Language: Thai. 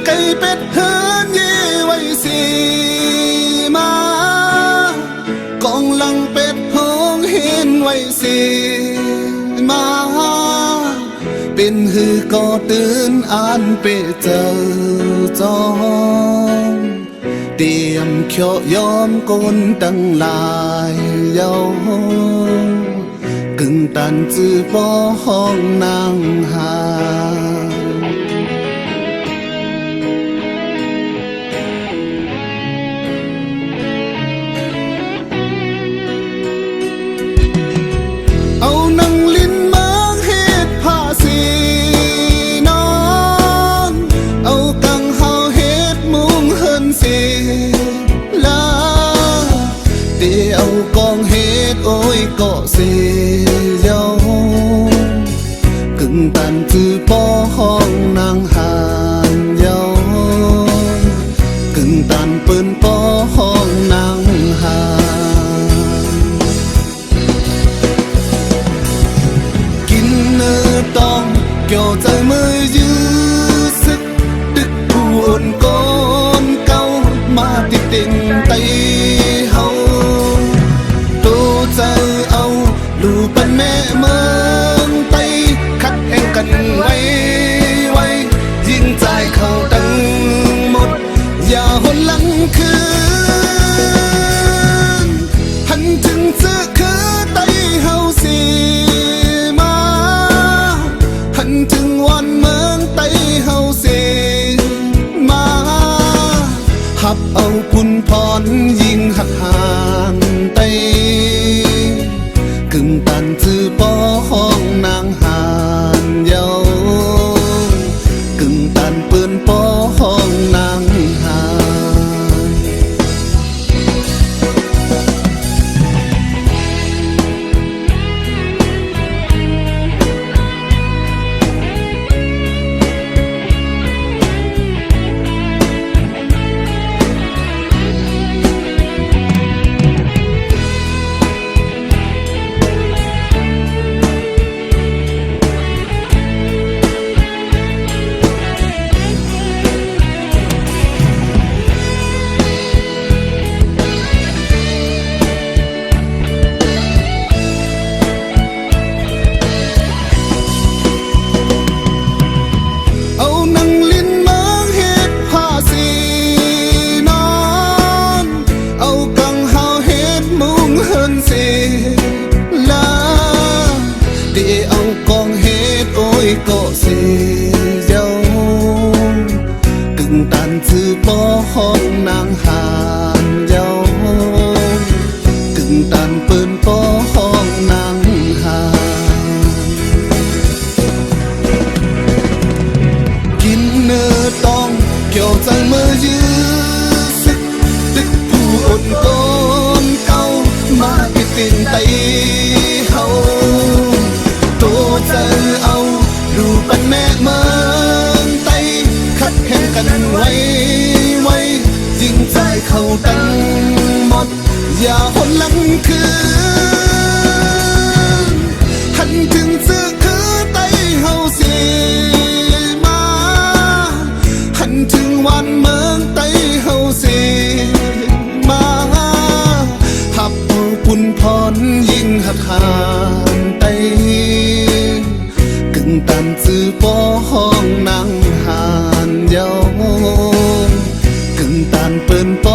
ไก่เป็ดเฮินเย่ไว้สีมากองหลังเป็ดห้องเห็นไว้สีมาเป็นหือก็ตื่นอ่านเปเจอจองเตรียมเขียวยอมกนตั้งหลายเยากึ่งตันจื้อป้อห้องนางหาเอานังลิ้นมางเฮ็ดผ้าสีนอนเอากังเฮาเฮ็ดมุงเฮินสีลาเตียวกองเฮ็ดโอ้ยก็สีเยากึ่งตันจื้อป้อห้องนางหานเยากึ่งตันเปิ้นป้อห้องนางหานกินเนื้อตองเกี่ยวใจมือยื้อสึกดึกผู้อ่อนก้อนเก่ามาติดติ่งไตเฮาตัวใจเอาลูกเป็นแม่เมืองไตคัดแห่งกันไว้ยิ่งใจเข้าตั้งหมดอย่าหนหลังคืนหันถึงเสื้อคือไตเฮาสีมาหันถึงวันเมืองไตเฮาสีมาหับเอาคุณพรยิ่งหักห่างไตกึ่งตันจื้อป้อห้องนางหานเยากึ่งตันเปิ้นป้อห้องนางหานเอานังลิ้นมางเฮ็ดผ้าสีนอนเอากังเฮาเฮ็ดมุงเฮินสีลาเตีเอากองเฮ็ดโอ้ยก็สีเยากึ่งตันจื้อป้อห้องนางหานเยากึ่งตันเปิ้นป้อห้องนางหานกินเนื้อตองเกี่ยวใจมือยื้อสึกดึกผู้อ่อนก้อนเก่ามาติดติ่งไตเฮาตัวเจอเอาลูกเป็นแม่เมืองไตคัดแข่งกันไว้ยิ่งใจเข้าตั้งหมดอย่าหนหลังคืนหันถึงเสื้อคือไตเฮาสีมาหันถึงวันเมืองไตเฮาสีมาหับเอาปุ่นพรยิ่งหักหานไตกึ่งตันจื้อป้อห้องนางหานเยากึ่งตันเปิ้นป้อ